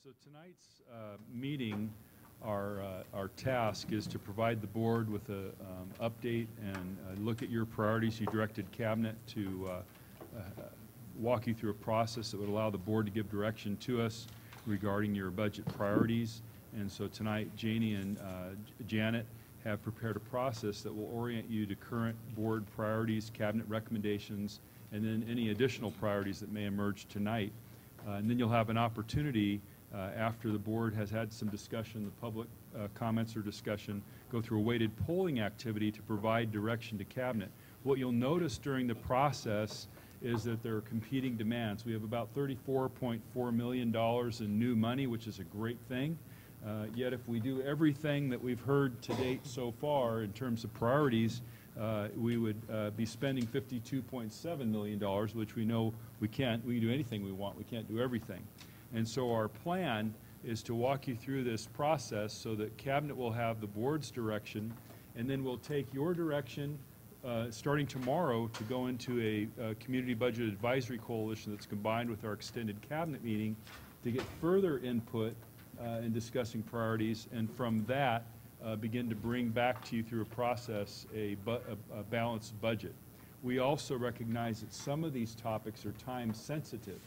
So tonight's meeting, our task is to provide the board with a update and look at your priorities. You directed Cabinet to walk you through a process that would allow the board to give direction to us regarding your budget priorities. And so tonight, Janie and Janet have prepared a process that will orient you to current board priorities, Cabinet recommendations, and then any additional priorities that may emerge tonight. And then you'll have an opportunity after the board has had some discussion, the public comments or discussion, go through a weighted polling activity to provide direction to Cabinet. What you'll notice during the process is that there are competing demands. We have about $34.4 million in new money, which is a great thing. Yet if we do everything that we've heard to date so far in terms of priorities, we would be spending $52.7 million, which we know we can't. We can do anything we want. We can't do everything. And so our plan is to walk you through this process so that Cabinet will have the board's direction, and then we'll take your direction starting tomorrow to go into a community budget advisory coalition that's combined with our extended Cabinet meeting to get further input in discussing priorities, and from that begin to bring back to you through a process a balanced budget. We also recognize that some of these topics are time sensitive.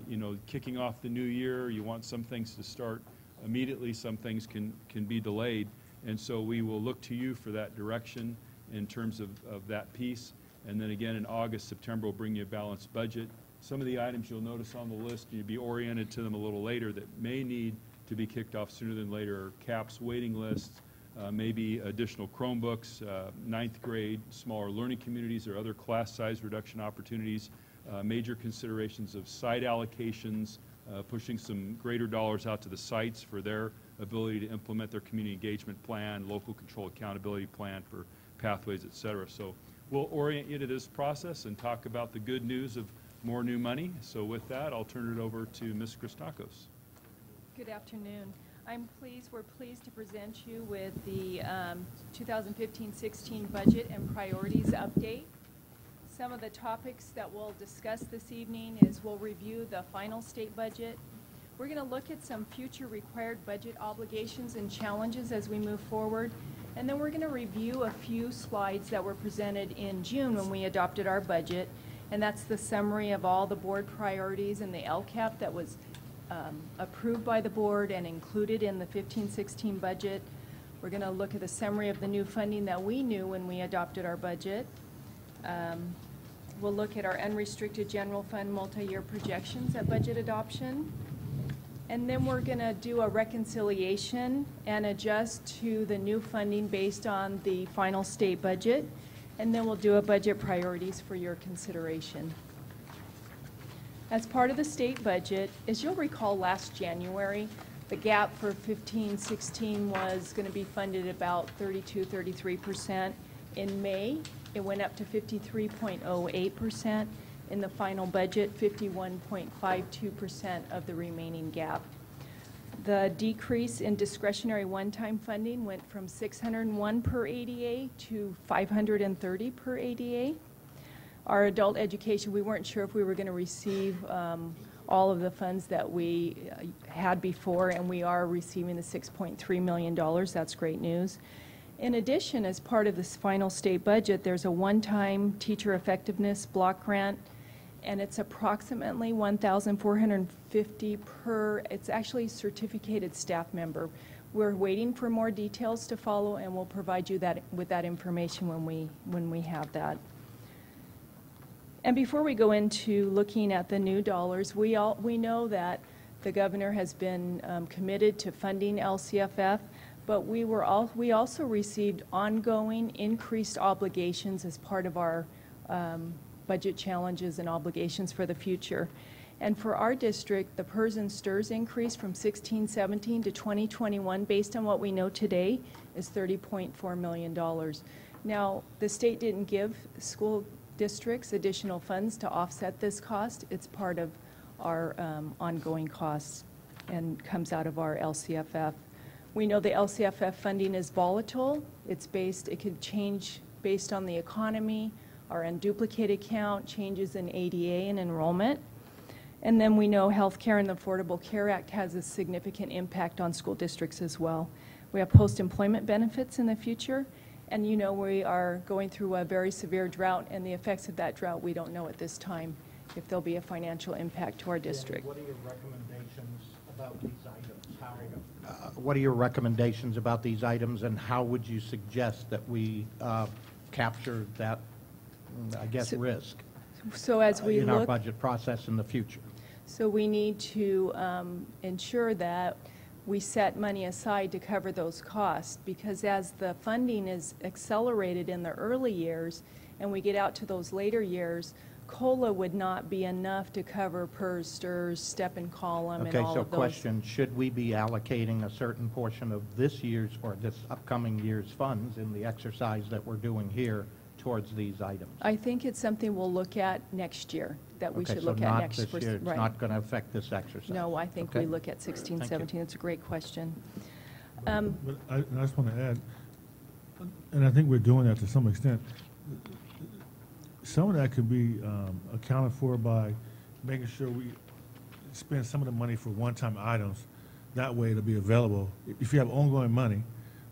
You know, kicking off the new year, you want some things to start immediately, some things can be delayed, and so we will look to you for that direction in terms of that piece. And then again in August, September, we'll bring you a balanced budget. Some of the items you'll notice on the list, you'll be oriented to them a little later, that may need to be kicked off sooner than later, are CAPS waiting lists, maybe additional Chromebooks, 9th grade, smaller learning communities, or other class size reduction opportunities, major considerations of site allocations, pushing some greater dollars out to the sites for their ability to implement their community engagement plan, local control accountability plan for pathways, et cetera. So we'll orient you to this process and talk about the good news of more new money. So with that, I'll turn it over to Ms. Christakos. Good afternoon. We're pleased to present you with the 2015-16 budget and priorities update. Some of the topics that we'll discuss this evening is we'll review the final state budget. We're going to look at some future required budget obligations and challenges as we move forward. And then we're going to review a few slides that were presented in June when we adopted our budget. And that's the summary of all the board priorities and the LCAP that was approved by the board and included in the 15-16 budget. We're going to look at the summary of the new funding that we knew when we adopted our budget. We'll look at our unrestricted general fund multi-year projections at budget adoption. And then we're going to do a reconciliation and adjust to the new funding based on the final state budget. And then we'll do a budget priorities for your consideration. As part of the state budget, as you'll recall last January, the gap for 15-16 was going to be funded about 32-33%. In May, it went up to 53.08%. In the final budget, 51.52% of the remaining gap. The decrease in discretionary one-time funding went from 601 per ADA to 530 per ADA. Our adult education, we weren't sure if we were going to receive all of the funds that we had before, and we are receiving the $6.3 million. That's great news. In addition, as part of this final state budget, there's a one-time teacher effectiveness block grant, and it's approximately $1,450 per, it's actually certificated staff member. We're waiting for more details to follow, and we'll provide you with that information when we have that. And before we go into looking at the new dollars, we know that the governor has been committed to funding LCFF, but we also received ongoing increased obligations as part of our budget challenges and obligations for the future. And for our district, the PERS and STIRS increase from 16-17 to 2021, based on what we know today, is $30.4 million. Now, the state didn't give school districts additional funds to offset this cost. It's part of our ongoing costs and comes out of our LCFF. We know the LCFF funding is volatile. It could change based on the economy, our unduplicated count, changes in ADA and enrollment. And then we know healthcare and the Affordable Care Act has a significant impact on school districts as well. We have post-employment benefits in the future, and you know we are going through a very severe drought, and the effects of that drought we don't know at this time if there'll be a financial impact to our district. What are your recommendations about these items? What are your recommendations about these items, and how would you suggest that we capture that, I guess, risk So as we in our look, budget process in the future? so we need to ensure that we set money aside to cover those costs, because as the funding is accelerated in the early years and we get out to those later years, COLA would not be enough to cover PERS, STIRS, step and column, and all Okay, so of those. question, should we be allocating a certain portion of this year's or this upcoming year's funds in the exercise that we're doing here towards these items? I think it's something we'll look at next year, that we should look at next Okay, so not this year, it's right. not going to affect this exercise? No, I think we Okay. look at 16, Thank you. 17. It's a great question. But I just want to add, and I think we're doing that to some extent, some of that could be accounted for by making sure we spend some of the money for one-time items. That way it'll be available. If you have ongoing money,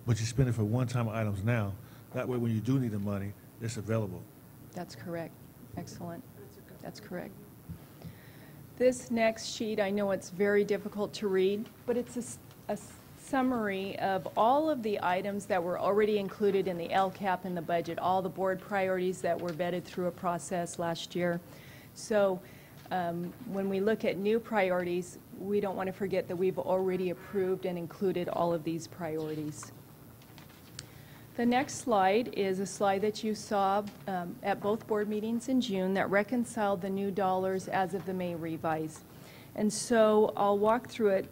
but you spend it for one-time items now, that way when you do need the money, it's available. That's correct. Excellent. That's correct. This next sheet, I know it's very difficult to read, but it's a summary of all of the items that were already included in the LCAP in the budget, all the board priorities that were vetted through a process last year. So when we look at new priorities, we don't want to forget that we've already approved and included all of these priorities. The next slide is a slide that you saw at both board meetings in June that reconciled the new dollars as of the May revise. And so I'll walk through it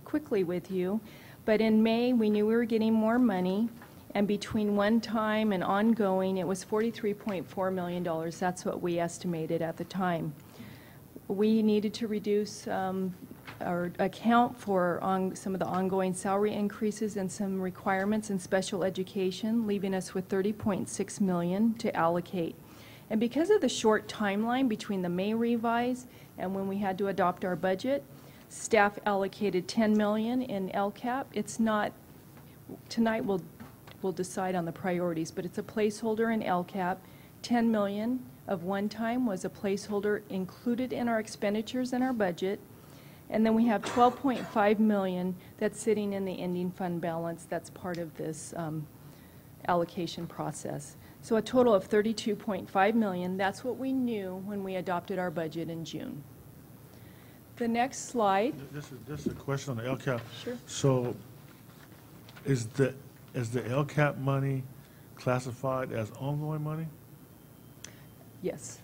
quickly with you. But in May, we knew we were getting more money, and between one-time and ongoing, it was $43.4 million. That's what we estimated at the time. We needed to reduce or account for some of the ongoing salary increases and some requirements in special education, leaving us with $30.6 million to allocate. And because of the short timeline between the May revise and when we had to adopt our budget, staff allocated $10 million in LCAP. It's not, tonight we'll decide on the priorities, but it's a placeholder in LCAP. $10 million of one time was a placeholder included in our expenditures in our budget. And then we have $12.5 million that's sitting in the ending fund balance that's part of this allocation process. So a total of $32.5 million. That's what we knew when we adopted our budget in June. The next slide. This is a question on the LCAP. Sure. So is the LCAP money classified as ongoing money? Yes.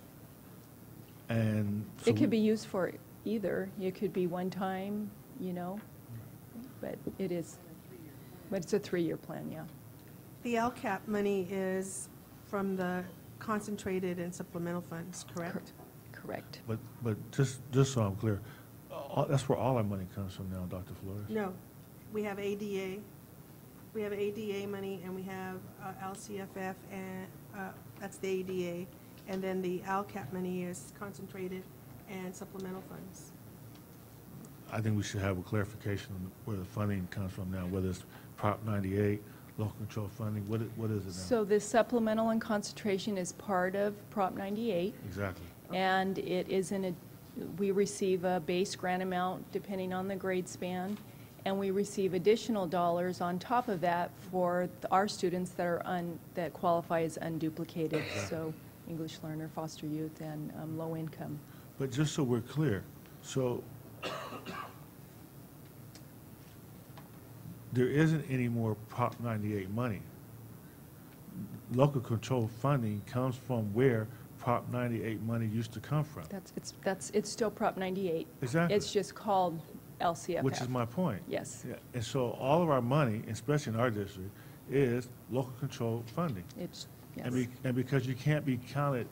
And so It could be used for either. It could be one time, you know, but it is. But it's a 3-year plan, yeah. The LCAP money is from the concentrated and supplemental funds, correct? Correct. But just so I'm clear, that's where all our money comes from now, Dr. Flores. No, we have ADA. We have ADA money, and we have LCFF, and that's the ADA. And then the LCAP money is concentrated and supplemental funds. I think we should have a clarification on where the funding comes from now, whether it's Prop 98, local control funding, what is it now? So this supplemental and concentration is part of Prop 98. Exactly. And it is we receive a base grant amount depending on the grade span, and we receive additional dollars on top of that for our students that are that qualify as unduplicated, so English learner, foster youth, and low income. But just so we're clear, so there isn't any more Prop 98 money. Local control funding comes from where Prop 98 money used to come from. It's still Prop 98. Exactly. It's just called LCFF. Which is my point. Yes. Yeah. And so all of our money, especially in our district, is local control funding. It's, yes. And because you can't be counted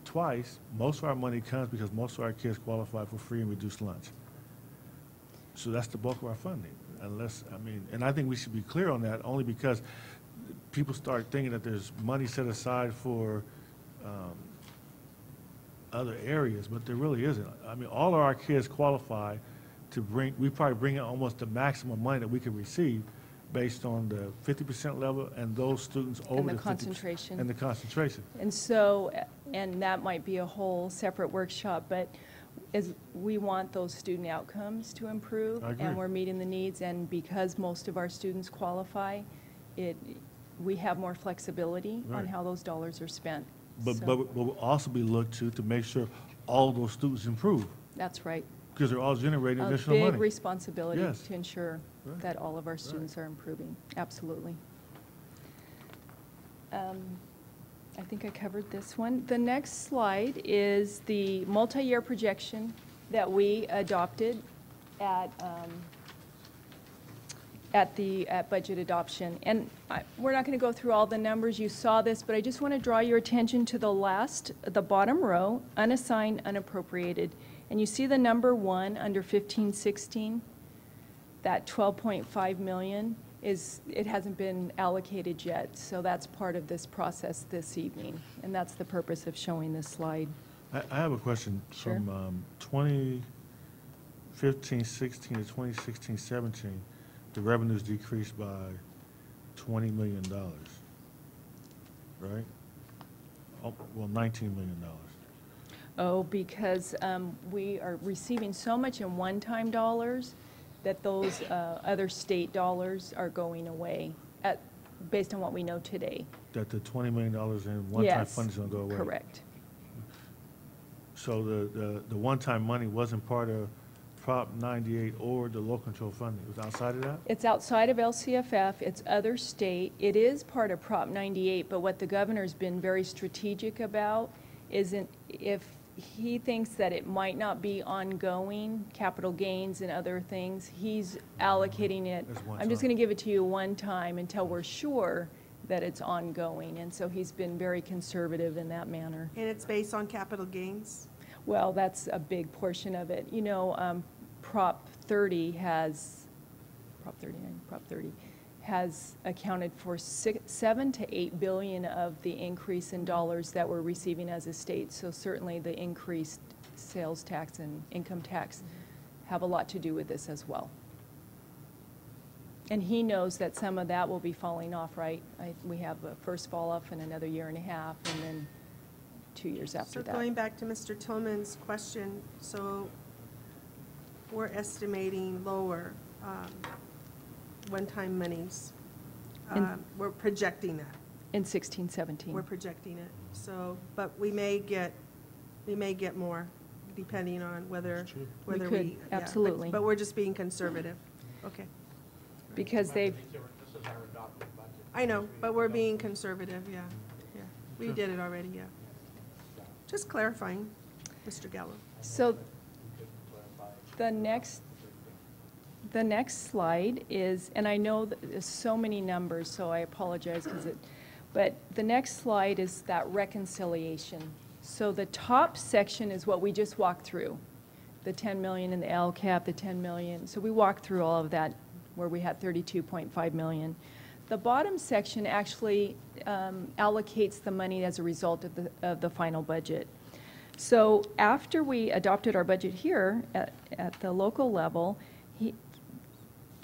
twice, most of our money comes because most of our kids qualify for free and reduced lunch. So that's the bulk of our funding, and I think we should be clear on that only because people start thinking that there's money set aside for other areas, but there really isn't. I mean, all of our kids qualify to bring, we probably bring in almost the maximum money that we can receive based on the 50% level and those students over the the 50%. concentration. And the concentration. And so, and that might be a whole separate workshop, but we want those student outcomes to improve. I agree. And we're meeting the needs, and because most of our students qualify, we have more flexibility on Right. how those dollars are spent. But So, we'll also be looked to make sure all those students improve, that's right. because they're all generating A additional money. big responsibility Yes. to ensure Right. that all of our students are improving. Absolutely. I think I covered this one. The next slide is the multi-year projection that we adopted at budget adoption. And we're not going to go through all the numbers. You saw this, but I just want to draw your attention to the bottom row, unassigned, unappropriated. And you see the number 1 under 1516, that 12.5 million it hasn't been allocated yet. So that's part of this process this evening. And that's the purpose of showing this slide. I have a question. Sure. From 2015-16 to 2016-17, the revenues decreased by $20 million, right? Oh, well, $19 million. Oh, because we are receiving so much in one-time dollars that those other state dollars are going away based on what we know today. That the $20 million in one-time Yes, funding is going to go away? correct. So the one-time money wasn't part of Prop 98 or the local control funding? It was outside of that? It's outside of LCFF, it's other state. It is part of Prop 98, but what the governor's been very strategic about isn't if he thinks that it might not be ongoing, capital gains and other things, he's allocating it. As one I'm just time. going to give it to you one time until we're sure that it's ongoing. And so he's been very conservative in that manner. And it's based on capital gains? Well, that's a big portion of it. You know, Prop 30 has, Prop 39, Prop 30, has accounted for 7 to 8 billion of the increase in dollars that we're receiving as a state. So certainly the increased sales tax and income tax have a lot to do with this as well. And he knows that some of that will be falling off, right? We have a first fall off in another year and a half, and then 2 years after So that. going back to Mr. Tillman's question, so we're estimating lower one-time monies. We're projecting that. In 16, 17. We're projecting it. So, but we may get more, depending on whether We we. could, yeah, but- absolutely. But we're just being conservative. Okay. Because they've, This is our adopted budget. I know, but we're being conservative, yeah. Yeah. We did it already, yeah. Just clarifying, Mr. Gallo. so the next slide is, and I know that there's so many numbers, so I apologize but the next slide is that reconciliation. So the top section is what we just walked through, the 10 million in the LCAP, the 10 million. So we walked through all of that where we had 32.5 million. The bottom section actually allocates the money as a result of the final budget. So after we adopted our budget here at the local level,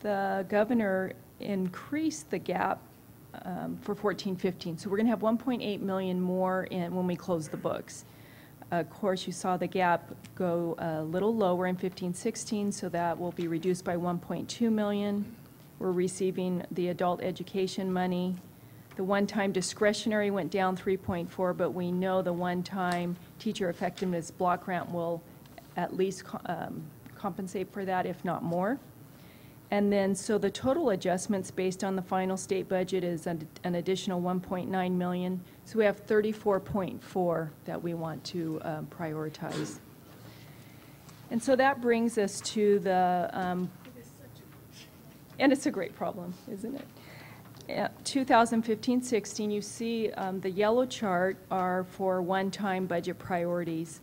the governor increased the gap for 14-15. So we're going to have 1.8 million more when we close the books. Of course, you saw the gap go a little lower in 15-16, so that will be reduced by 1.2 million. We're receiving the adult education money. The one-time discretionary went down 3.4, but we know the one-time teacher effectiveness block grant will at least compensate for that, if not more. And then, so the total adjustments based on the final state budget is an additional 1.9 million. So we have 34.4 that we want to prioritize. And so that brings us to the, and it's a great problem, isn't it? 2015-16, you see the yellow chart are for one-time budget priorities.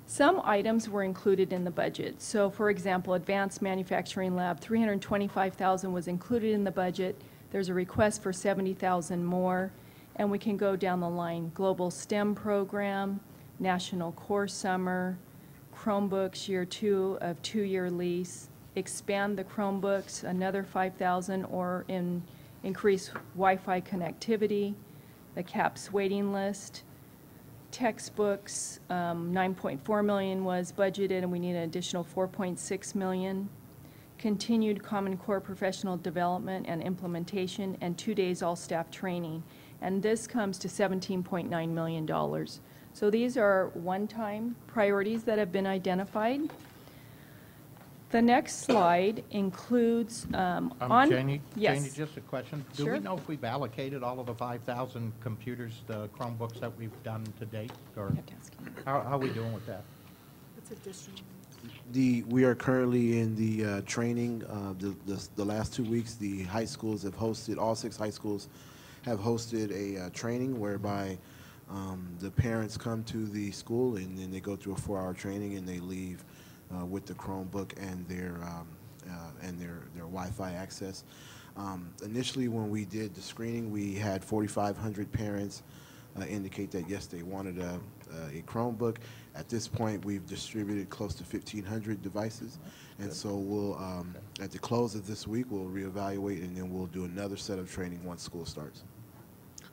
Some items were included in the budget. So for example, Advanced Manufacturing Lab, $325,000 was included in the budget. There's a request for $70,000 more, and we can go down the line. Global STEM program, National Core Summer, Chromebooks year 2 of 2-year lease, expand the Chromebooks another 5,000 or increase Wi-Fi connectivity, the CAPS waiting list, textbooks, 9.4 million was budgeted and we need an additional 4.6 million. Continued Common Core professional development and implementation, and 2 days all-staff training. And this comes to $17.9 million. So these are one-time priorities that have been identified. The next slide includes Janie, yes. Janie, just a question. Do Sure. we know if we've allocated all of the 5,000 computers, the Chromebooks that we've done to date? Or I have to ask you. how are we doing with that? It's additional. We are currently in the training. The last 2 weeks, the high schools have hosted, all 6 high schools have hosted a training whereby the parents come to the school and then they go through a 4-hour training and they leave with the Chromebook and their Wi-Fi access. Initially, when we did the screening, we had 4,500 parents indicate that yes, they wanted a Chromebook. At this point, we've distributed close to 1,500 devices, and so we'll at the close of this week we'll reevaluate and then we'll do another set of training once school starts.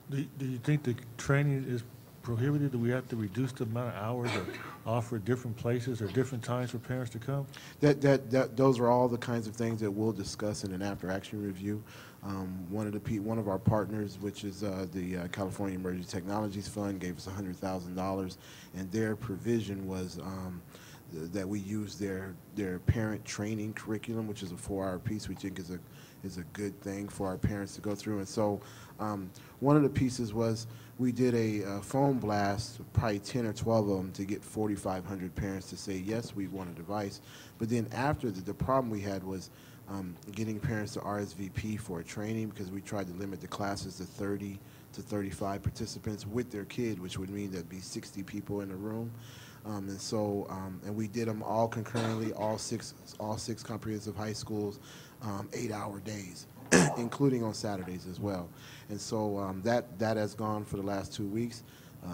Do you think the training is prohibited? Do we have to reduce the amount of hours or offer different places or different times for parents to come? Those are all the kinds of things that we'll discuss in an after-action review. One of our partners, which is the California Emerging Technologies Fund, gave us $100,000, and their provision was that we use their parent training curriculum, which is a 4-hour piece. We think is a good thing for our parents to go through. And so one of the pieces was we did a phone blast, probably 10 or 12 of them, to get 4,500 parents to say, yes, we want a device. But then after, the problem we had was getting parents to RSVP for a training, because we tried to limit the classes to 30 to 35 participants with their kid, which would mean there'd be 60 people in the room. And we did them all concurrently, all six comprehensive high schools, 8-hour days, including on Saturdays as well. And so that has gone for the last 2 weeks.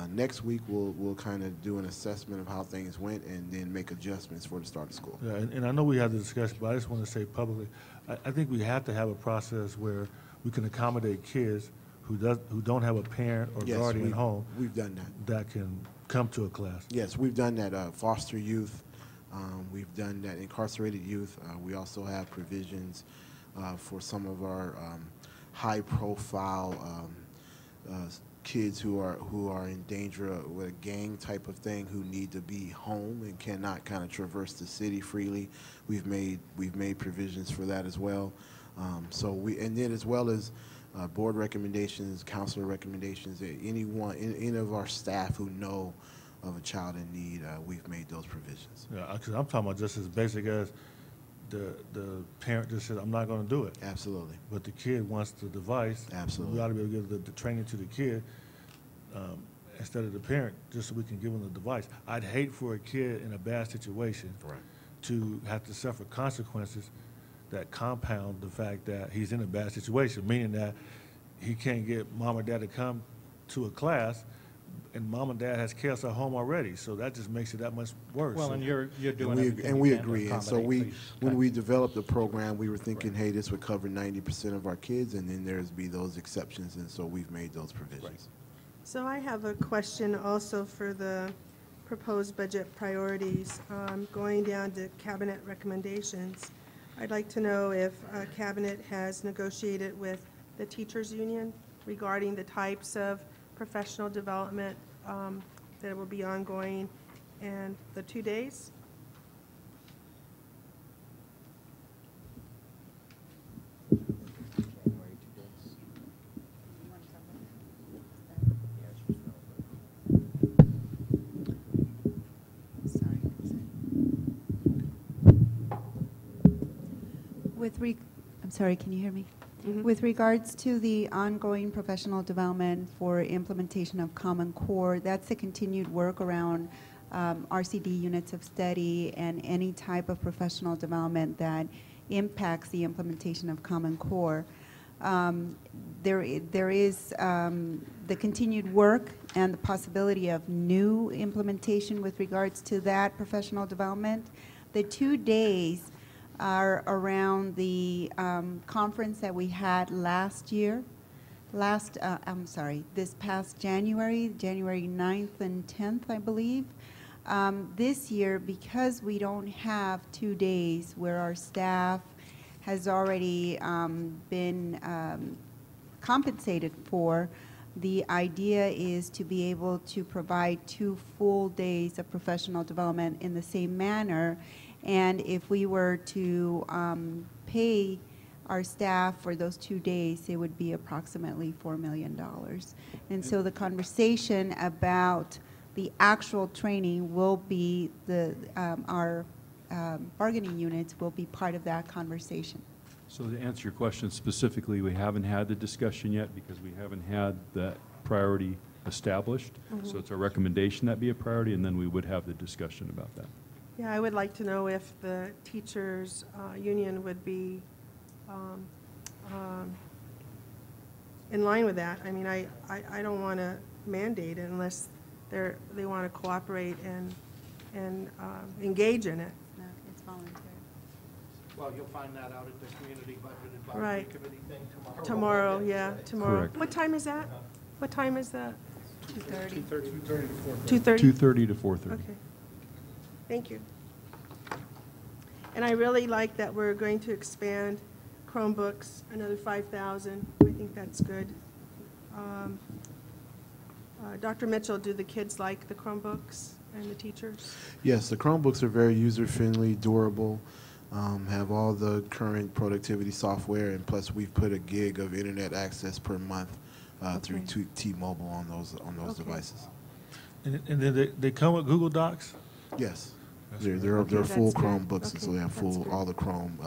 Next week we'll kind of do an assessment of how things went and then make adjustments for the start of school. Yeah, and I know we had the discussion, but I just want to say publicly, I think we have to have a process where we can accommodate kids who don't have a parent or Yes, guardian home we've done that can come to a class. Yes, we've done that. Foster youth, we've done that. Incarcerated youth. We also have provisions for some of our high-profile kids who are in danger with a gang type of thing, who need to be home and cannot kind of traverse the city freely. We've made provisions for that as well. And then as well as board recommendations, counselor recommendations, any of our staff who know of a child in need, we've made those provisions. Yeah, because I'm talking about just as basic as the parent just said, I'm not going to do it. Absolutely. But the kid wants the device. Absolutely. We ought to be able to give the training to the kid instead of the parent, just so we can give them the device. I'd hate for a kid in a bad situation to have to suffer consequences that compound the fact that he's in a bad situation, meaning that he can't get mom or dad to come to a class, and mom and dad has chaos at home already, so that just makes it that much worse. Well, So, and you're doing everything And you we can to agree. And so accommodate these when we kinds of- developed the program, we were thinking, hey, this would cover 90% of our kids, and then there's be those exceptions, and so we've made those provisions. So I have a question also for the proposed budget priorities. Going down to cabinet recommendations, I'd like to know if cabinet has negotiated with the teachers union regarding the types of professional development that will be ongoing and the 2 days. I'm sorry, can you hear me? Mhm. With regards to the ongoing professional development for implementation of Common Core, that's a continued work around RCD units of study and any type of professional development that impacts the implementation of Common Core. There is the continued work and the possibility of new implementation with regards to that professional development. The 2 days are around the conference that we had last year. This past January 9th and 10th, I believe. This year, because we don't have 2 days where our staff has already been compensated for, the idea is to be able to provide 2 full days of professional development in the same manner. And if we were to pay our staff for those 2 days, it would be approximately $4 million. And so the conversation about the actual training will be our bargaining units will be part of that conversation. So to answer your question specifically, we haven't had the discussion yet because we haven't had that priority established. So it's our recommendation that be a priority, and then we would have the discussion about that. Yeah, I would like to know if the teachers' union would be in line with that. I mean, I don't want to mandate it unless they want to cooperate and engage in it. No, it's voluntary. Well, you'll find that out at the Community Budget Advisory Right. Committee thing tomorrow. Tomorrow, yeah, tomorrow. Correct. What time is that? What time is that? 2:30. 2:30? 2:30 to 4:30. Okay. Thank you. And I really like that we're going to expand Chromebooks, another 5,000. I think that's good. Dr. Mitchell, do the kids like the Chromebooks and the teachers? Yes, the Chromebooks are very user-friendly, durable, have all the current productivity software, and plus we've put a gig of internet access per month through T-Mobile on those Okay. devices. And then they come with Google Docs? Yes, That's they're great. they're, Okay, they're full that's good. Chromebooks, and so Okay, they have that's good. all the Chrome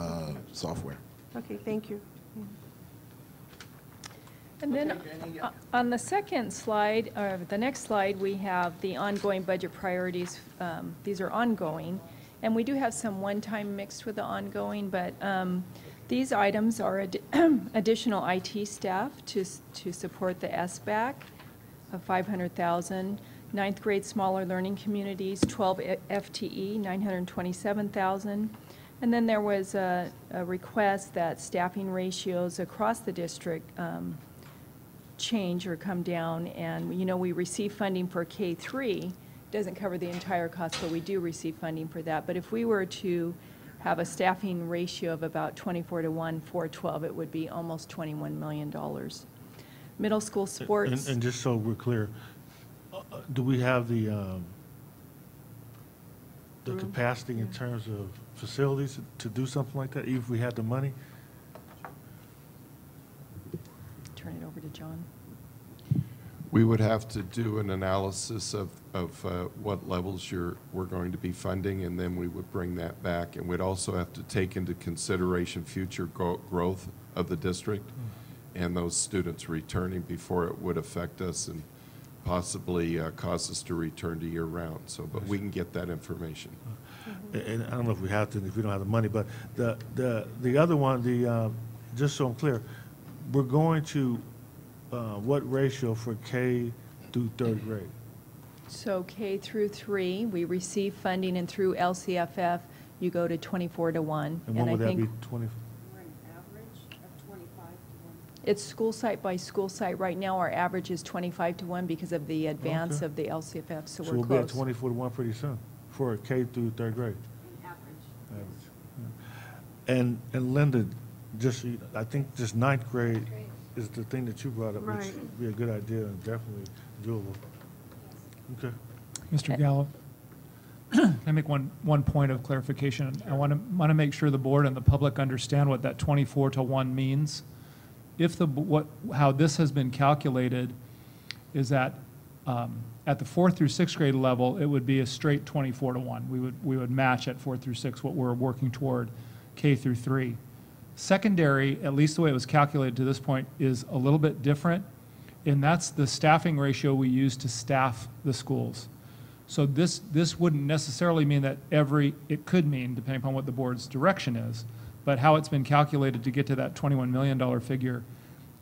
software. Okay, thank you. And then on the second slide, or the next slide, we have the ongoing budget priorities. These are ongoing, and we do have some one-time mixed with the ongoing, but these items are additional IT staff to support the SBAC of $500,000. Ninth grade smaller learning communities, 12 FTE, $927,000. And then there was a request that staffing ratios across the district change or come down. And, you know, we receive funding for K-3. Doesn't cover the entire cost, but we do receive funding for that. But if we were to have a staffing ratio of about 24-1 for 12, it would be almost $21 million. Middle school sports. And just so we're clear, do we have the capacity in terms of facilities to do something like that, even if we had the money? Turn it over to John. We would have to do an analysis of what levels we're going to be funding, and then we would bring that back. And we'd also have to take into consideration future growth of the district and those students returning before it would affect us and possibly cause us to return to year-round. So, but we can get that information. And I don't know if we have to, if we don't have the money, but the other one, just so I'm clear, we're going to what ratio for K through third grade? So K through 3, we receive funding, and through LCFF, you go to 24-1. And when would that be, 20? We're an average of 25 to 1. It's school site by school site. Right now, our average is 25-1 because of the advance Okay. of the LCFF, so So we're we'll be at close. 24-1 pretty soon for K through third grade. Average. And Linda, I think just ninth grade is the thing that you brought up, which Right. would be a good idea and definitely doable. Okay. Mr. Gallo, can I make one point of clarification? I want to make sure the board and the public understand what that 24-1 means. If how this has been calculated is that at the 4th through 6th grade level, it would be a straight 24-1. We would match at 4th through 6 what we're working toward K through 3. Secondary, at least the way it was calculated to this point, is a little bit different, and that's the staffing ratio we use to staff the schools. So this wouldn't necessarily mean that it could mean, depending upon what the board's direction is, but how it's been calculated to get to that $21 million figure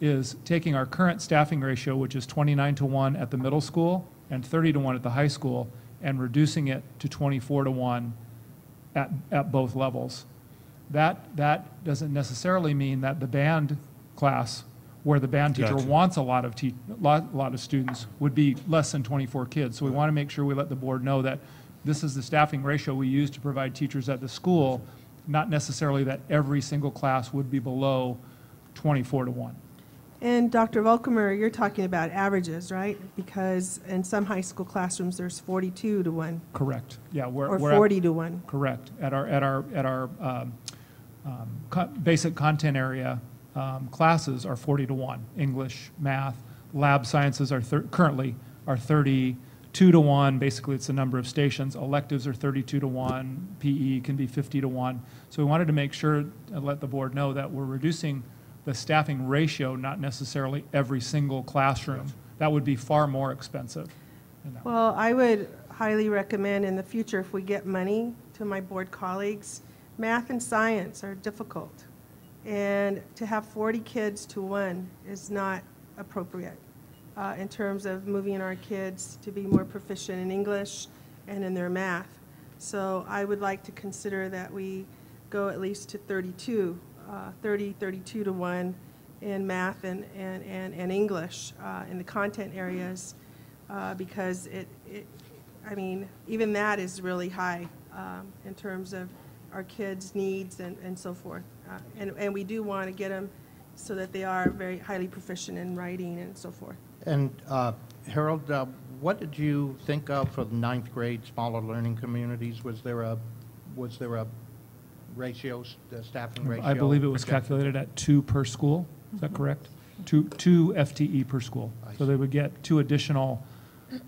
is taking our current staffing ratio, which is 29-1 at the middle school and 30-1 at the high school, and reducing it to 24-1 at both levels. That doesn't necessarily mean that the band class, where the band teacher Gotcha. wants a lot of students, would be less than 24 kids. So we want to make sure we let the board know that this is the staffing ratio we use to provide teachers at the school, not necessarily that every single class would be below 24-1. And Dr. Volkemer, you're talking about averages, right? Because in some high school classrooms, there's 42-1 Correct. Yeah, or we're at- 40-1. Correct. At our basic content area, classes are 40-1. English, math, lab sciences are currently are 32-1. Basically, it's the number of stations. Electives are 32-1. PE can be 50-1. So we wanted to make sure and let the board know that we're reducing the staffing ratio, not necessarily every single classroom. That would be far more expensive. Well, I would highly recommend in the future, if we get money to my board colleagues, math and science are difficult. And to have 40 kids to 1 is not appropriate in terms of moving our kids to be more proficient in English and in their math. So I would like to consider that we go at least to 32 to 1 in math and English in the content areas because I mean, even that is really high in terms of our kids' needs and so forth. And we do want to get them so that they are very highly proficient in writing and so forth. And Harold, what did you think of for the ninth grade smaller learning communities? Was there a ratio, the staffing ratio? I believe it was projected? calculated at 2 per school. Is that correct? Two FTE per school. So they would get 2 additional,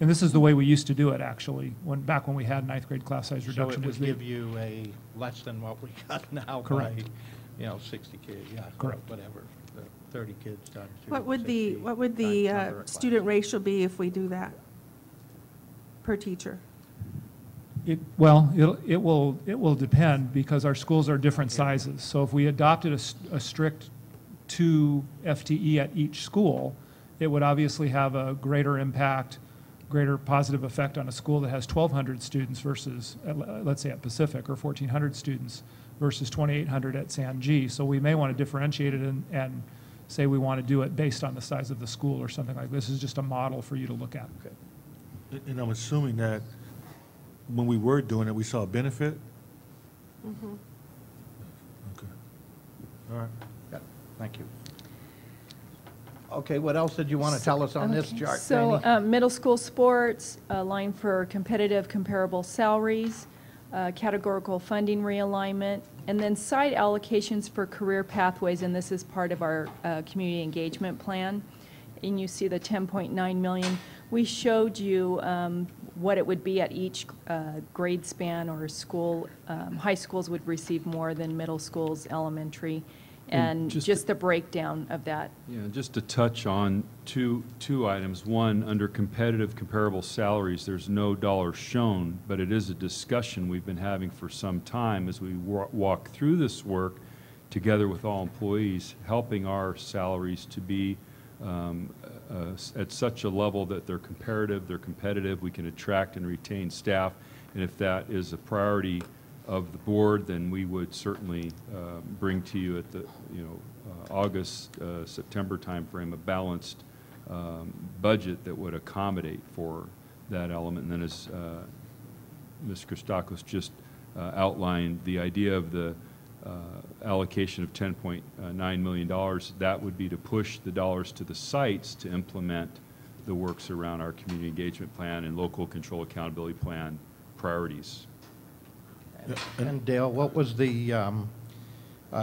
and this is the way we used to do it, actually, back when we had ninth grade class size So reduction. it was would the- give you a less than what we got now by, Correct. 60 kids, yeah. Correct. Whatever, the 30 kids times 2. What would 60 the times number of student classes. ratio be if we do that per teacher? It will depend because our schools are different sizes. So if we adopted a strict 2 FTE at each school, it would obviously have a greater impact, greater positive effect on a school that has 1,200 students versus, let's say at Pacific, or 1,400 students versus 2,800 at San G. So we may want to differentiate it and say we want to do it based on the size of the school or something like this. This is just a model for you to look at. And I'm assuming that when we were doing it, we saw a benefit? Mm-hmm. Okay. All right. Yeah, thank you. Okay, what else did you want to tell us on this Okay, chart, So, Jamie? middle school sports, a line for competitive comparable salaries, categorical funding realignment, and then side allocations for career pathways, and this is part of our community engagement plan. And you see the 10.9 million. We showed you what it would be at each grade span or school. High schools would receive more than middle schools, elementary, and just just the breakdown of that. Yeah, just to touch on two items. One, under competitive comparable salaries, there's no dollar shown, but it is a discussion we've been having for some time as we walk through this work together with all employees, helping our salaries to be at such a level that they're competitive, we can attract and retain staff, and if that is a priority of the board, then we would certainly bring to you at the August, September timeframe a balanced budget that would accommodate for that element. And then as Ms. Christakis just outlined, the idea of the allocation of $10.9 million, that would be to push the dollars to the sites to implement the works around our community engagement plan and local control accountability plan priorities. And Dale, what was the,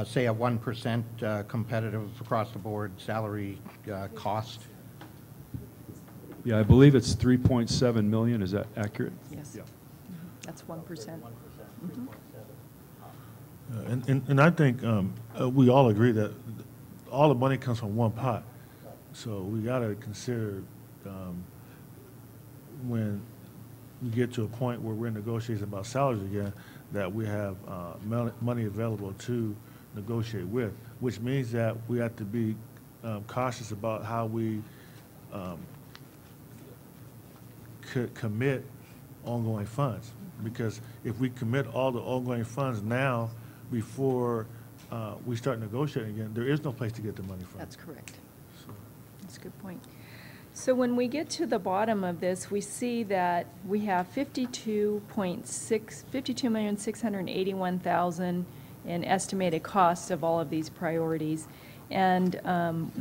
say, a 1% competitive across-the-board salary cost? Yeah, I believe it's 3.7 million. Is that accurate? Yes. Yeah. That's 1%. And I think we all agree that all the money comes from one pot. So we got to consider when we get to a point where we're negotiating about salaries again, that we have money available to negotiate with, which means that we have to be cautious about how we could commit ongoing funds. Because if we commit all the ongoing funds now before we start negotiating again, there is no place to get the money from. That's correct. That's a good point. So when we get to the bottom of this, we see that we have 52,681,000 in estimated costs of all of these priorities. And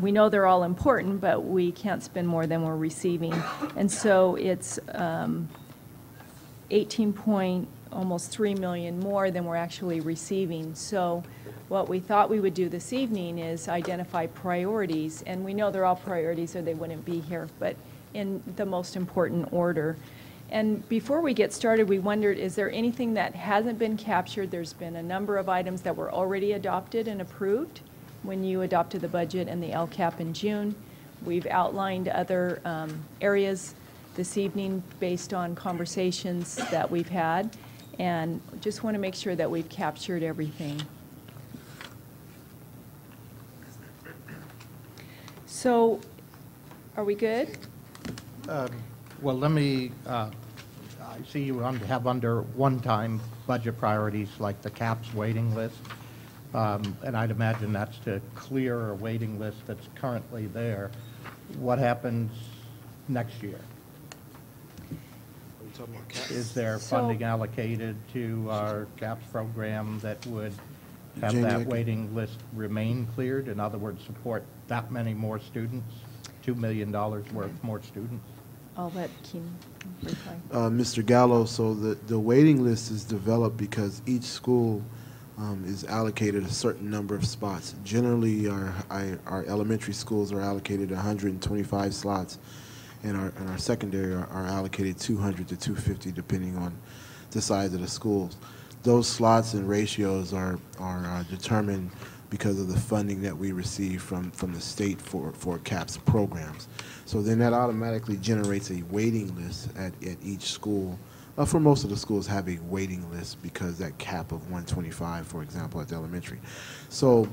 we know they're all important, but we can't spend more than we're receiving. And so it's 18.3 million more than we're actually receiving. So what we thought we would do this evening is identify priorities, and we know they're all priorities or they wouldn't be here, but in the most important order. And before we get started, we wondered, is there anything that hasn't been captured? There's been a number of items that were already adopted and approved when you adopted the budget and the LCAP in June. We've outlined other areas this evening based on conversations that we've had, and just want to make sure that we've captured everything. So, are we good? Well, let me, I see you have under one-time budget priorities like the CAPS waiting list. And I'd imagine that's to clear a waiting list that's currently there. What happens next year? Is there funding allocated to our CAPS program that would have that waiting list remain cleared? In other words, support that many more students, $2 million worth more students? I'll let Keen reply. Mr. Gallo, so the waiting list is developed because each school is allocated a certain number of spots. Generally, our elementary schools are allocated 125 slots, and our secondary are allocated 200 to 250, depending on the size of the schools. Those slots and ratios are determined because of the funding that we receive from the state for CAPS programs. So then that automatically generates a waiting list at each school. For most of the schools have a waiting list because that cap of 125, for example, at the elementary. So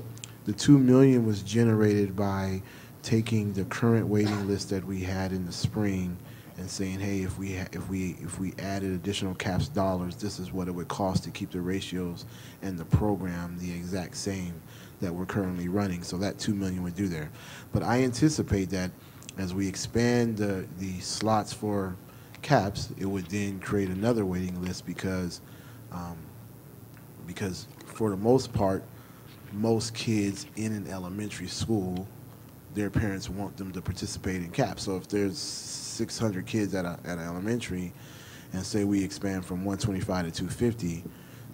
the $2 million was generated by taking the current waiting list that we had in the spring and saying, hey, if we added additional CAPS dollars, this is what it would cost to keep the ratios and the program the exact same that we're currently running. So that $2 million would do there. But I anticipate that as we expand the slots for CAPS, it would then create another waiting list because for the most part, most kids in an elementary school, their parents want them to participate in CAPS. So if there's 600 kids at an elementary, and say we expand from 125 to 250,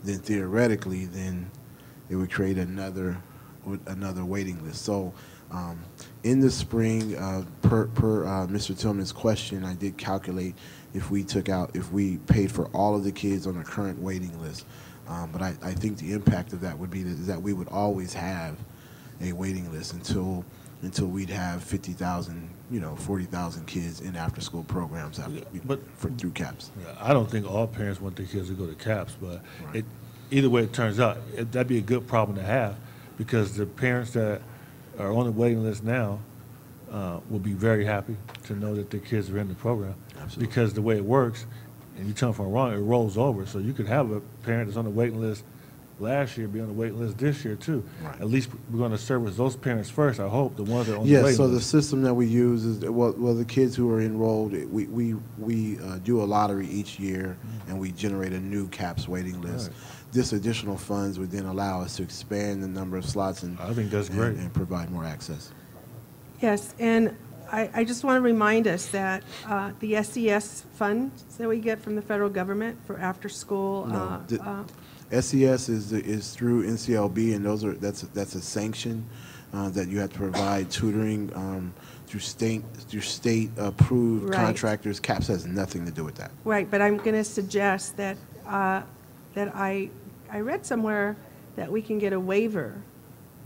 then theoretically, then it would create another waiting list. So in the spring, per Mr. Tillman's question, I did calculate if we paid for all of the kids on the current waiting list. But I think the impact of that would be that we would always have a waiting list until we'd have 50,000, 40,000 kids in after-school programs through CAPS. I don't think all parents want their kids to go to CAPS, but Right. Either way it turns out, that'd be a good problem to have, because the parents that are on the waiting list now will be very happy to know that their kids are in the program. Absolutely. Because the way it works, and you tell them if I'm wrong, it rolls over. So you could have a parent that's on the waiting list last year be on the waiting list this year too. Right. At least we're going to service those parents first, I hope, the ones that are on the waiting Yes, so the list. system that we use is, well, the kids who are enrolled, we do a lottery each year, and we generate a new CAPS waiting list. Right. This additional funds would then allow us to expand the number of slots and I think that's great. and provide more access. Yes, and I just want to remind us that the SES funds that we get from the federal government for after-school. No, SES is through NCLB, and that's a sanction that you have to provide tutoring through state approved Right. contractors. CAPS has nothing to do with that. Right, but I'm going to suggest that I read somewhere that we can get a waiver,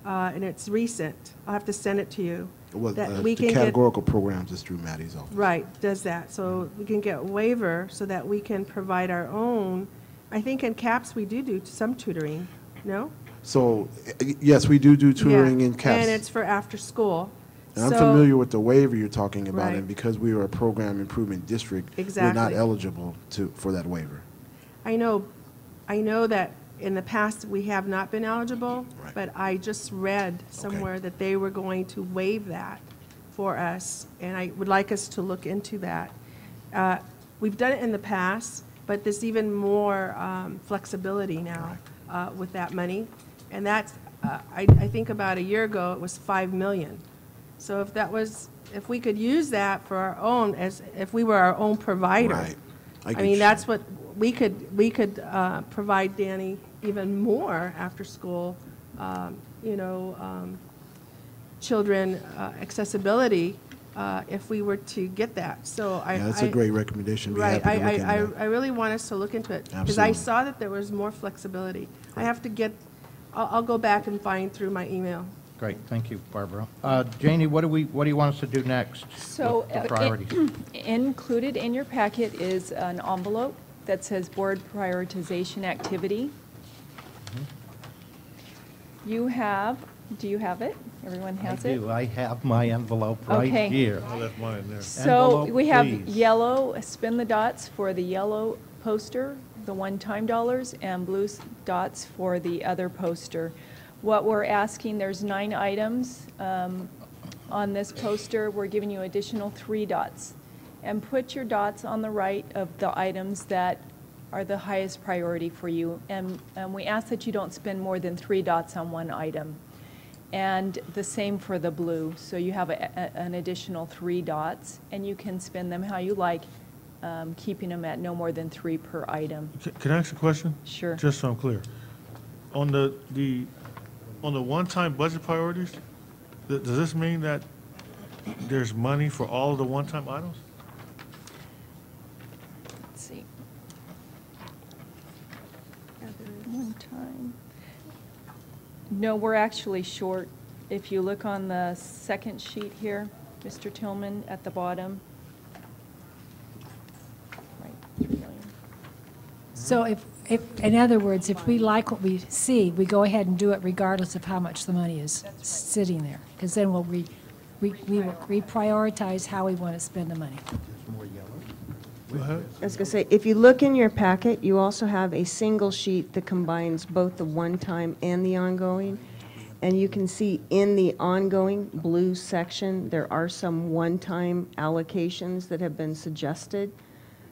and it's recent. I'll have to send it to you. Well, That the we can get- categorical programs is through Maddie's office. Right, does that. So we can get a waiver so that we can provide our own. I think in CAPS we do some tutoring, no? So, yes, we do tutoring Yeah, in CAPS. and it's for after school. And I'm So- familiar with the waiver you're talking about, Right. and because we are a program improvement district, we're not Exactly. eligible for that waiver. I know that in the past, we have not been eligible, Right. but I just read somewhere that they were going to waive that for us, and I would like us to look into that. We've done it in the past, but there's even more flexibility now with that money. And that's, I think about a year ago, it was 5 million. So if we could use that for our own, if we were our own provider. Right. I I get mean, you. that's what, we could provide Danny even more after-school, children accessibility if we were to get that. So I. Yeah, that's a great recommendation. Be Right, happy to look into that. I really want us to look into it. Because Absolutely. I saw that there was more flexibility. I have to I'll go back and find through my email. Great, thank you, Barbara. Janie, what do you want us to do next? So with the priorities? included in your packet is an envelope that says Board Prioritization Activity. Do you have it? Everyone has it? I have my envelope right Okay. here. I left mine there. So Envelope, we have please. yellow, spin the dots for the yellow poster, the one-time dollars, and blue dots for the other poster. What we're asking, there's 9 items on this poster. We're giving you additional 3 dots. And put your dots on the right of the items that are the highest priority for you. And we ask that you don't spend more than 3 dots on one item. And the same for the blue. So you have an additional 3 dots, and you can spend them how you like, keeping them at no more than 3 per item. Can I ask a question? Sure. Just so I'm clear. On the one-time budget priorities, does this mean that there's money for all of the one-time items? Let's see. One time. No, we're actually short. If you look on the second sheet here, Mr. Tillman, at the bottom. Right, 3 million. So if, in other words, if we like what we see, we go ahead and do it regardless of how much the money is sitting there. Because then we will reprioritize how we want to spend the money. Go ahead. I was going to say, if you look in your packet, you also have a single sheet that combines both the one-time and the ongoing. And you can see in the ongoing blue section, there are some one-time allocations that have been suggested.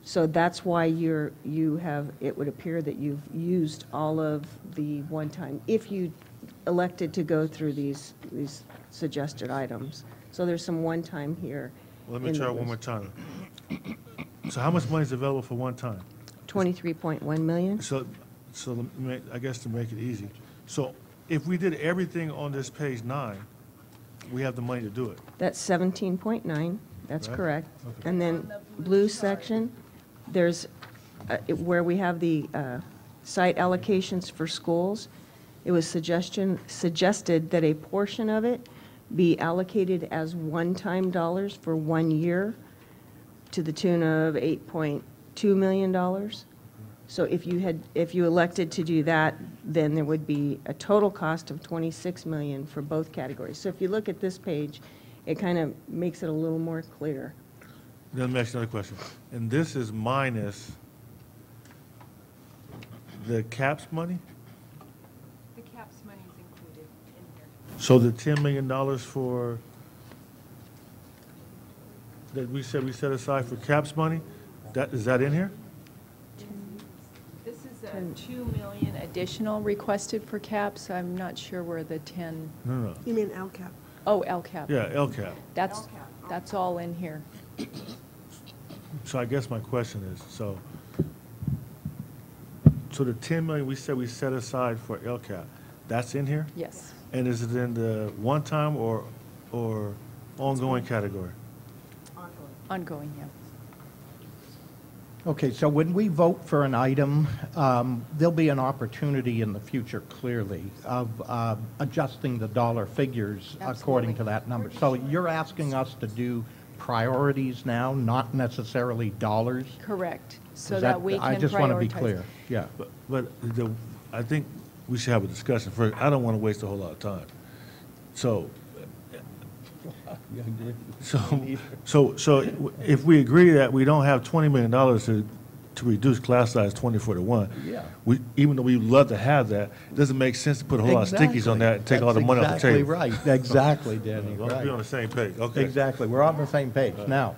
So that's why it would appear that you've used all of the one-time, if you elected to go through these suggested items. So there's some one-time here. Let me in try the it one more list. time. So how much money is available for one time? 23.1 million. So I guess to make it easy. So if we did everything on this page 9, we have the money to do it. That's 17.9, that's Right. correct. Okay. And then blue section, there's, where we have the site allocations for schools, it was suggested that a portion of it be allocated as one-time dollars for 1 year to the tune of $8.2 million. So if you elected to do that, then there would be a total cost of 26 million for both categories. So if you look at this page, it kind of makes it a little more clear. Then let me ask you another question. And this is minus the CAPS money? The CAPS money is included in here. So the $10 million for, that we said we set aside for CAPS money, is that in here? This is a 2 million additional requested for CAPS. I'm not sure where the 10, No. You mean LCAP? oh, LCAP. Yeah, LCAP. That's all in here. So I guess my question is, so the 10 million we said we set aside for LCAP, that's in here? Yes. And is it in the one-time or ongoing category? Ongoing, yeah. Okay, so when we vote for an item, there'll be an opportunity in the future, clearly, of adjusting the dollar figures according to that number. So you're asking us to do priorities now, not necessarily dollars? Correct. So Is that we can prioritize. I just want to be clear, yeah. But I think we should have a discussion first. I don't want to waste a whole lot of time. So So if we agree that we don't have $20 million to reduce class size 24 to 1, Yeah. even though we'd love to have that, it doesn't make sense to put a whole lot of stickies on that and take all the money off the table. That's exactly right. Exactly, Danny, Let's right. be on the same page, okay. Exactly, we're on the same page. Now,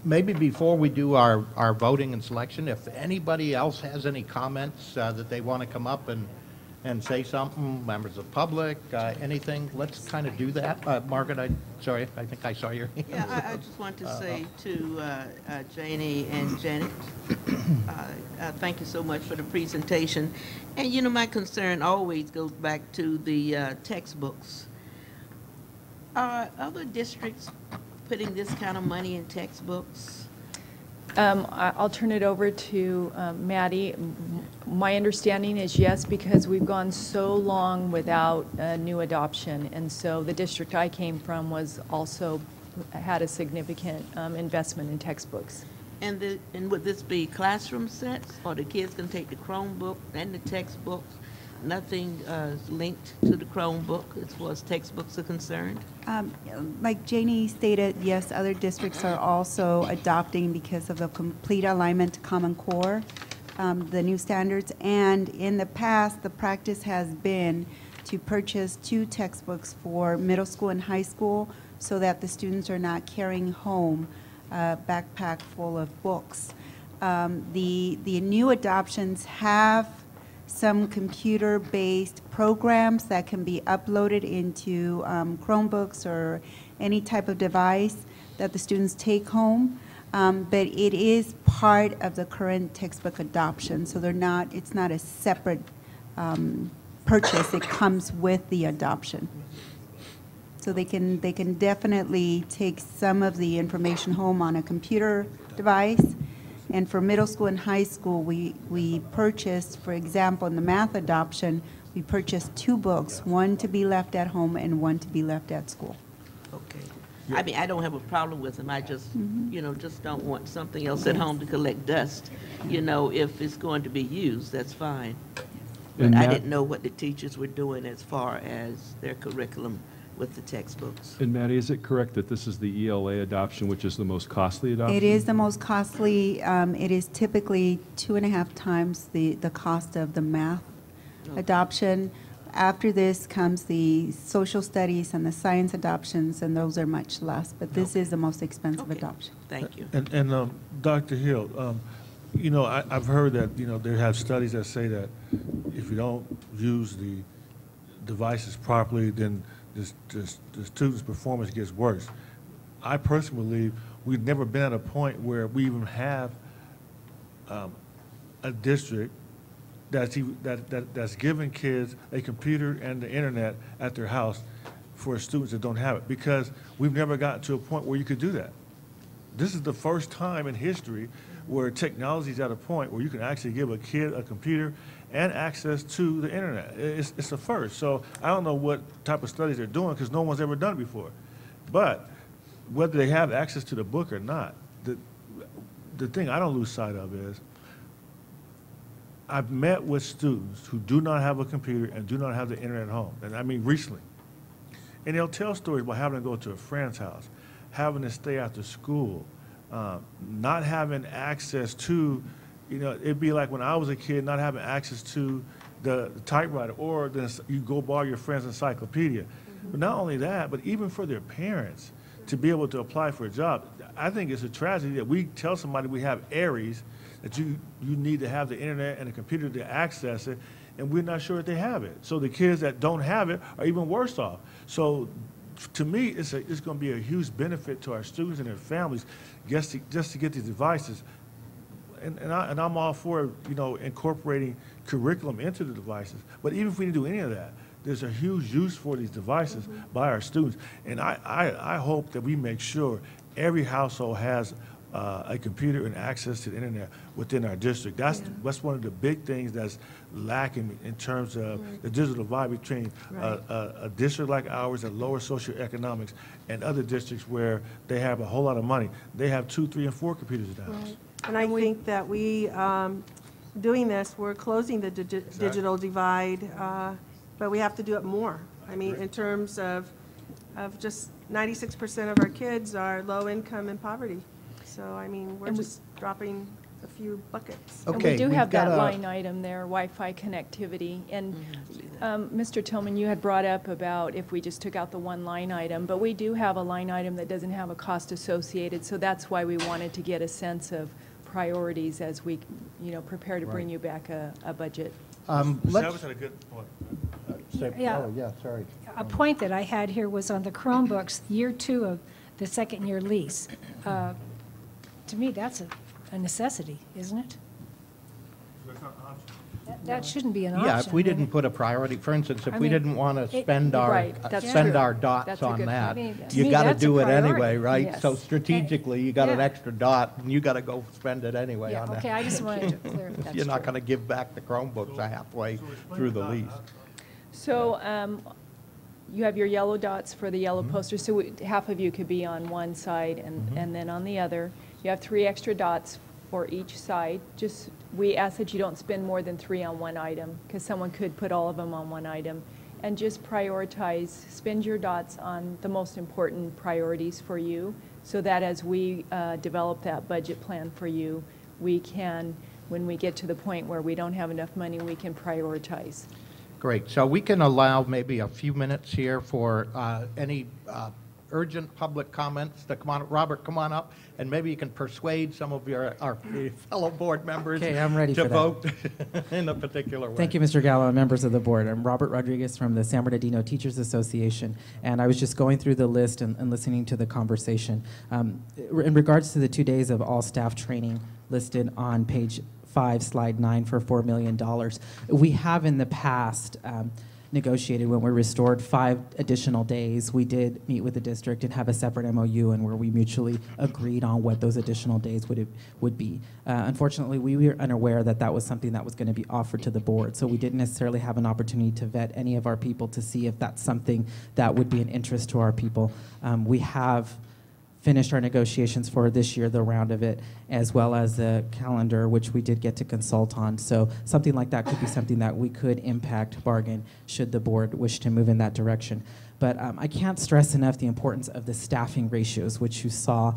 maybe before we do our voting and selection, if anybody else has any comments that they want to come up and say something, members of the public, anything, let's kind of do that. Margaret, I think I saw your hand. Yeah, I just want to say to Janie and Janet, thank you so much for the presentation. And, you know, my concern always goes back to the textbooks. Are other districts putting this kind of money in textbooks? I'll turn it over to Maddie. My understanding is yes, because we've gone so long without a new adoption. And so the district I came from was also had a significant investment in textbooks. And would this be classroom sets, or the kids can take the Chromebook and the textbooks? Nothing linked to the Chromebook as far as textbooks are concerned? Like Janie stated, yes, other districts are also adopting because of the complete alignment to Common Core, the new standards. And in the past, the practice has been to purchase 2 textbooks for middle school and high school so that the students are not carrying home a backpack full of books. The new adoptions have some computer-based programs that can be uploaded into Chromebooks or any type of device that the students take home. But it is part of the current textbook adoption, so it's not a separate purchase. It comes with the adoption. So they can definitely take some of the information home on a computer device. And for middle school and high school, we purchased, for example, in the math adoption, we purchased 2 books, one to be left at home and one to be left at school. Okay. I mean, I don't have a problem with them. I just, you know, just don't want something else at home to collect dust. You know, if it's going to be used, that's fine. But And I Matt- didn't know what the teachers were doing as far as their curriculum with the textbooks. And Maddie, is it correct that this is the ELA adoption, which is the most costly adoption? It is the most costly. It is typically 2.5 times the cost of the math adoption. After this comes the social studies and the science adoptions, and those are much less. But this is the most expensive Okay. adoption. Thank you. And Dr. Hill, you know, I've heard that, you know, they have studies that say that if you don't use the devices properly, then the student's performance gets worse. I personally believe we've never been at a point where we even have a district that's giving kids a computer and the internet at their house for students that don't have it, because we've never gotten to a point where you could do that. This is the first time in history where technology is at a point where you can actually give a kid a computer and access to the internet. It's a first. So I don't know what type of studies they're doing, because no one's ever done it before. But whether they have access to the book or not, the thing I don't lose sight of is I've met with students who do not have a computer and do not have the internet at home, and I mean recently. And they'll tell stories about having to go to a friend's house, having to stay after school, not having access to, you know, it'd be like when I was a kid, not having access to the typewriter, or then you go borrow your friend's encyclopedia. But not only that, but even for their parents to be able to apply for a job, I think it's a tragedy that we tell somebody we have Aries, that you need to have the internet and a computer to access it, and we're not sure that they have it. So the kids that don't have it are even worse off. So to me, it's going to be a huge benefit to our students and their families just to get these devices. And I'm all for, you know, incorporating curriculum into the devices. But even if we didn't do any of that, there's a huge use for these devices by our students. And I hope that we make sure every household has a computer and access to the internet within our district. That's one of the big things that's lacking in terms of the digital divide between a district like ours that lower socioeconomics and other districts where they have a whole lot of money. They have 2, 3, and 4 computers in the house. And I think that we, doing this, we're closing the digital divide, but we have to do it more. I mean, in terms of of just 96% of our kids are low income and poverty. So, I mean, we're And we- just dropping a few buckets. And Okay, we do we've have got that a- line item there, Wi-Fi connectivity. And Mr. Tillman, you had brought up about if we just took out the one line item, but we do have a line item that doesn't have a cost associated, so that's why we wanted to get a sense of priorities as we, prepare to bring Right. you back a budget. Let's, Travis had a good point. Yeah. oh, yeah, sorry. A point that I had here was on the Chromebooks, year 2 of the second-year lease. To me, that's a necessity, isn't it? That's not an option. That shouldn't be an option. Yeah, if we didn't put a priority, for instance, if I we mean, didn't want to it- spend our, Right, that's spend true. our dots That's a on good that, point. I mean, to you me, got to that's a do it priority. anyway, right? Yes. So strategically, you got an yeah. extra dot, and you got to go spend it anyway Yeah, on that. okay, I just wanted to clear. That's You're not true. going to give back the Chromebooks halfway So explain through the dot. lease. So you have your yellow dots for the yellow posters, so half of you could be on one side and then on the other. You have 3 extra dots for each side. Just, we ask that you don't spend more than 3 on one item, because someone could put all of them on one item. And just prioritize, spend your dots on the most important priorities for you, so that as we develop that budget plan for you, we can, when we get to the point where we don't have enough money, we can prioritize. Great. So we can allow maybe a few minutes here for any urgent public comments to come on. Robert, come on up, and maybe you can persuade some of our fellow board members Okay, I'm ready to for that. vote in a particular way. Thank you, Mr. Gallo, and members of the board. I'm Robert Rodriguez from the San Bernardino Teachers Association, and I was just going through the list and listening to the conversation. In regards to the 2 days of all staff training listed on page 5, slide 9 for $4 million, we have in the past negotiated when we restored 5 additional days. We did meet with the district and have a separate MOU, and where we mutually agreed on what those additional days would be. Unfortunately, we were unaware that that was something that was going to be offered to the board, so we didn't necessarily have an opportunity to vet any of our people to see if that's something that would be an interest to our people. We have finished our negotiations for this year, the round of it, as well as the calendar, which we did get to consult on. So something like that could be something that we could impact bargain should the board wish to move in that direction. But I can't stress enough the importance of the staffing ratios, which you saw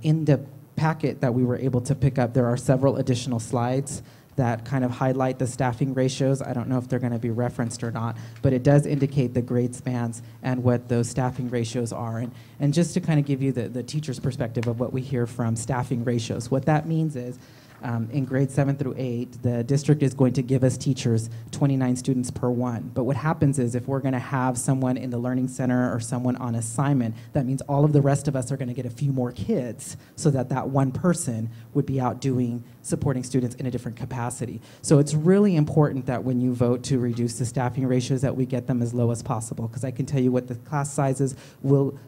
in the packet that we were able to pick up. There are several additional slides that kind of highlight the staffing ratios. I don't know if they're going to be referenced or not, but it does indicate the grade spans and what those staffing ratios are. And just to kind of give you the teacher's perspective of what we hear from staffing ratios, what that means is in grades 7 through 8, the district is going to give us teachers 29 students per one. But what happens is if we're going to have someone in the learning center or someone on assignment, that means all of the rest of us are going to get a few more kids so that that one person would be out doing supporting students in a different capacity. So it's really important that when you vote to reduce the staffing ratios that we get them as low as possible, because I can tell you what the class sizes will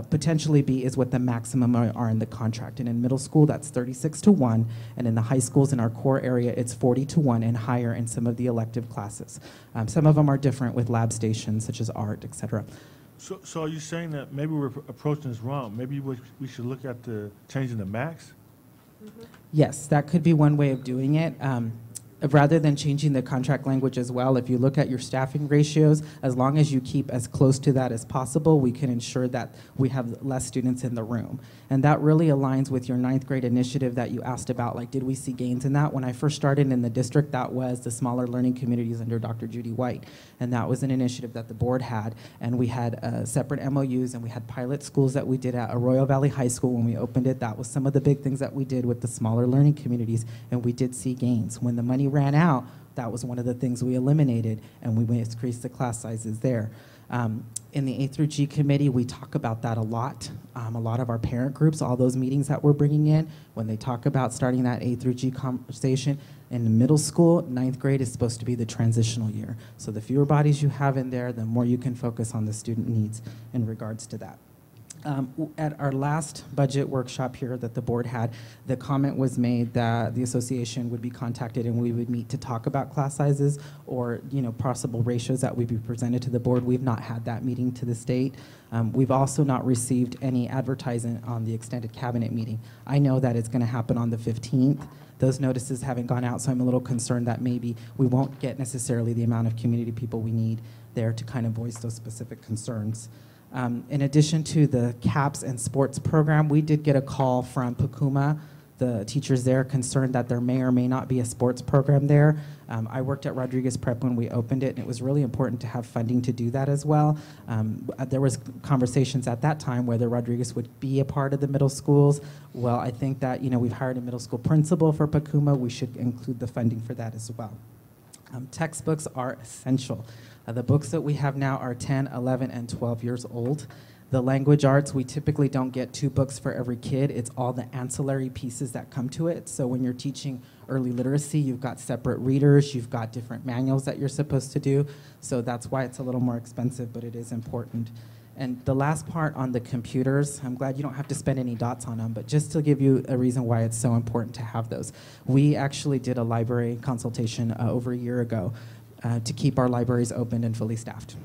potentially be is what the maximum are in the contract. And in middle school, that's 36-1, and in the high schools in our core area, it's 40-1 and higher in some of the elective classes. Some of them are different with lab stations, such as art, et cetera. So are you saying that maybe we're approaching this wrong? Maybe we should look at changing the max? Yes, that could be one way of doing it. Rather than changing the contract language as well, if you look at your staffing ratios, as long as you keep as close to that as possible, we can ensure that we have less students in the room. And that really aligns with your 9th grade initiative that you asked about, like, did we see gains in that? When I first started in the district, that was the smaller learning communities under Dr. Judy White. And that was an initiative that the board had. And we had separate MOUs, and we had pilot schools that we did at Arroyo Valley High School when we opened it. That was some of the big things that we did with the smaller learning communities, and we did see gains. When the money ran out, that was one of the things we eliminated, and we increased the class sizes there. In the A through G committee, we talk about that a lot. A lot of our parent groups, all those meetings that we're bringing in, when they talk about starting that A through G conversation, in the middle school, 9th grade is supposed to be the transitional year. So the fewer bodies you have in there, the more you can focus on the student needs in regards to that. At our last budget workshop here that the board had, the comment was made that the association would be contacted and we would meet to talk about class sizes or, possible ratios that would be presented to the board. We've not had that meeting to this date. We've also not received any advertising on the extended cabinet meeting. I know that it's going to happen on the 15th. Those notices haven't gone out, so I'm a little concerned that maybe we won't get necessarily the amount of community people we need there to kind of voice those specific concerns. In addition to the CAPS and sports program, we did get a call from Pacuma, the teachers there, concerned that there may or may not be a sports program there. I worked at Rodriguez Prep when we opened it, and it was really important to have funding to do that as well. There was conversations at that time whether Rodriguez would be a part of the middle schools. Well, I think that, you know, we've hired a middle school principal for Pacuma. We should include the funding for that as well. Textbooks are essential. The books that we have now are 10, 11, and 12 years old. The language arts, we typically don't get 2 books for every kid. It's all the ancillary pieces that come to it. So when you're teaching early literacy, you've got separate readers, you've got different manuals that you're supposed to do. So that's why it's a little more expensive, but it is important. And the last part on the computers, I'm glad you don't have to spend any dots on them, but just to give you a reason why it's so important to have those. We actually did a library consultation over a year ago to keep our libraries open and fully staffed.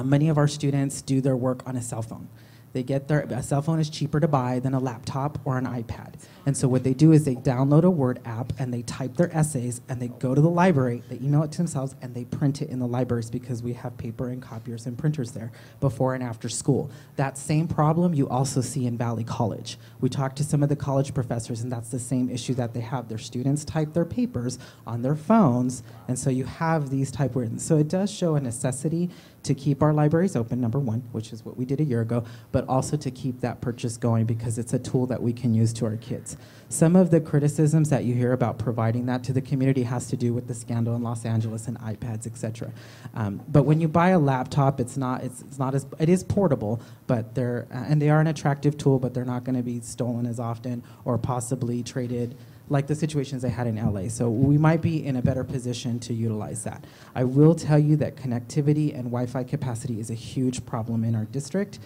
Many of our students do their work on a cell phone. A cell phone is cheaper to buy than a laptop or an iPad. And so what they do is they download a Word app and they type their essays and they go to the library, they email it to themselves, and they print it in the libraries because we have paper and copiers and printers there before and after school. That same problem you also see in Valley College. We talked to some of the college professors, and that's the same issue that they have. Their students type their papers on their phones, and so you have these typewritten. So it does show a necessity to keep our libraries open, number one, which is what we did a year ago, but also to keep that purchase going because it's a tool that we can use to our kids. Some of the criticisms that you hear about providing that to the community has to do with the scandal in Los Angeles and iPads, et cetera. But when you buy a laptop, it is portable, but and they are an attractive tool, but they're not going to be stolen as often or possibly traded like the situations they had in LA. So we might be in a better position to utilize that. I will tell you that connectivity and Wi-Fi capacity is a huge problem in our district.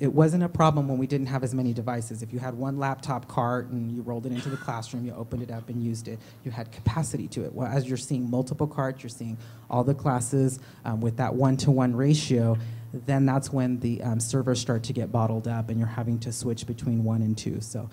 It wasn't a problem when we didn't have as many devices. If you had one laptop cart and you rolled it into the classroom, you opened it up and used it, you had capacity to it. Well, as you're seeing multiple carts, you're seeing all the classes with that 1-to-1 ratio, then that's when the servers start to get bottled up and you're having to switch between 1 and 2. So.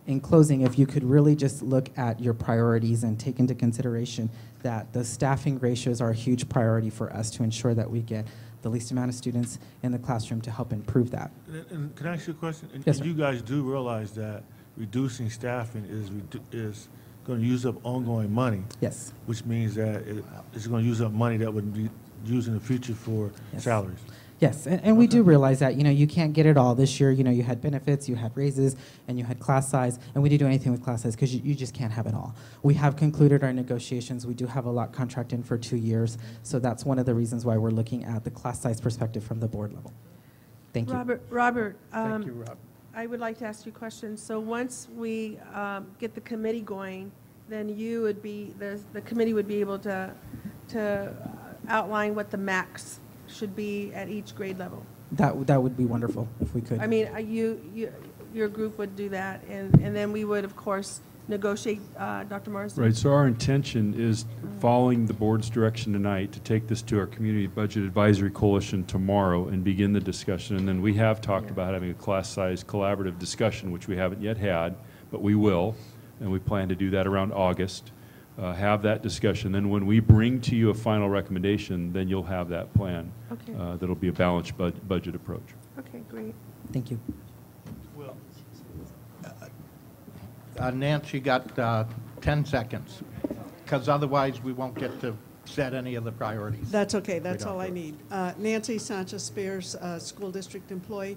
In closing, if you could really just look at your priorities and take into consideration that the staffing ratios are a huge priority for us to ensure that we get the least amount of students in the classroom to help improve that. And can I ask you a question? Yes, sir. You guys do realize that reducing staffing is going to use up ongoing money. Yes. Which means that it's going to use up money that would be used in the future for salaries. Yes, and we do realize that, you know, you can't get it all. This year, you know, you had benefits, you had raises, and you had class size, and we didn't do anything with class size because you just can't have it all. We have concluded our negotiations. We do have a lot contract in for 2 years, so that's one of the reasons why we're looking at the class size perspective from the board level. Thank you. Robert, Thank you, Rob. I would like to ask you a question. So once we get the committee going, then you would be, the committee would be able to outline what the max should be at each grade level. That would be wonderful if we could. I mean, your group would do that, and then we would, of course, negotiate, Dr. Marsden? Right, so our intention is, following the board's direction tonight, to take this to our Community Budget Advisory Coalition tomorrow and begin the discussion. And then we have talked about having a class-size collaborative discussion, which we haven't yet had, but we will, and we plan to do that around August. Have that discussion. Then when we bring to you a final recommendation, then you'll have that plan. Okay. That'll be a balanced budget approach. Okay, great. Thank you. Well, Nancy, you got 10 seconds, because otherwise we won't get to set any of the priorities. That's okay, that's all I need. Nancy Sanchez-Spears, school district employee.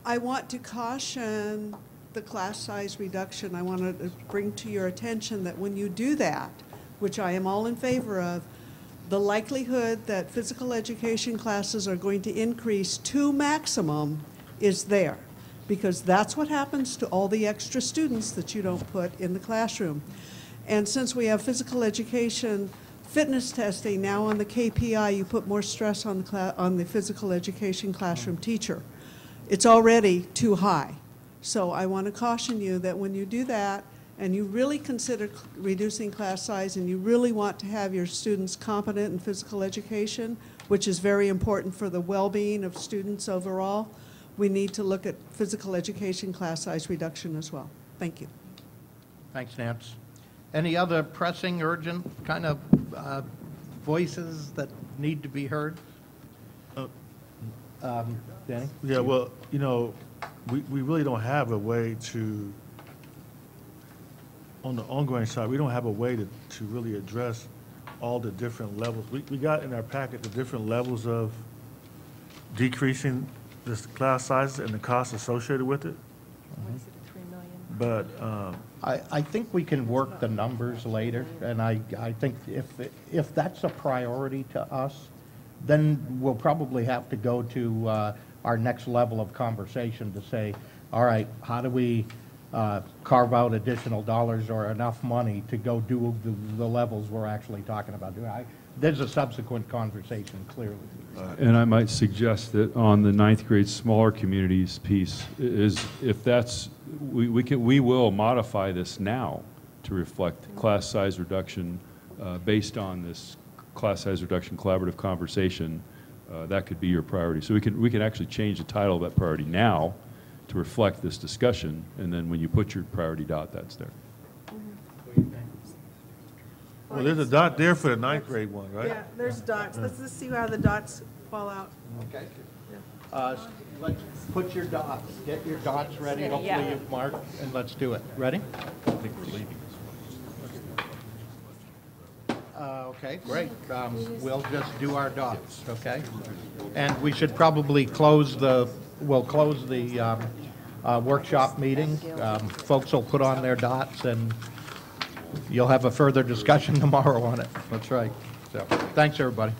I want to caution the class size reduction. I want to bring to your attention that when you do that, which I am all in favor of, the likelihood that physical education classes are going to increase to maximum is there, because that's what happens to all the extra students that you don't put in the classroom. And since we have physical education fitness testing now on the KPI, you put more stress on the physical education classroom teacher. It's already too high. So I want to caution you that when you do that and you really consider reducing class size and you really want to have your students competent in physical education, which is very important for the well-being of students overall, we need to look at physical education class size reduction as well. Thank you. Thanks, Nance. Any other pressing, urgent kind of voices that need to be heard? Danny? Yeah, well, you know, we really don't have a way to, on the ongoing side, we don't have a way to really address all the different levels. We got in our packet the different levels of decreasing the class sizes and the costs associated with it. What is it, 3 million? But, I think we can work the numbers later, and I think if that's a priority to us, then we'll probably have to go to our next level of conversation to say, all right, how do we carve out additional dollars or enough money to go do the levels we're actually talking about doing? There's a subsequent conversation, clearly. And I might suggest that on the ninth grade smaller communities piece is, if that's, we will modify this now to reflect class size reduction based on this class size reduction collaborative conversation. That could be your priority. So we can actually change the title of that priority now to reflect this discussion, and then when you put your priority dot, that's there. well, there's a dot there for the ninth grade one, right? Yeah, there's dots. Let's just see how the dots fall out. Okay. Let's put your dots, get your dots ready, hopefully Yeah. you've marked, and let's do it. Ready? I think we're leaving. Okay, great. We'll just do our dots, okay? And we should probably we'll close the workshop meeting. Folks will put on their dots, and you'll have a further discussion tomorrow on it. That's right. So, thanks, everybody.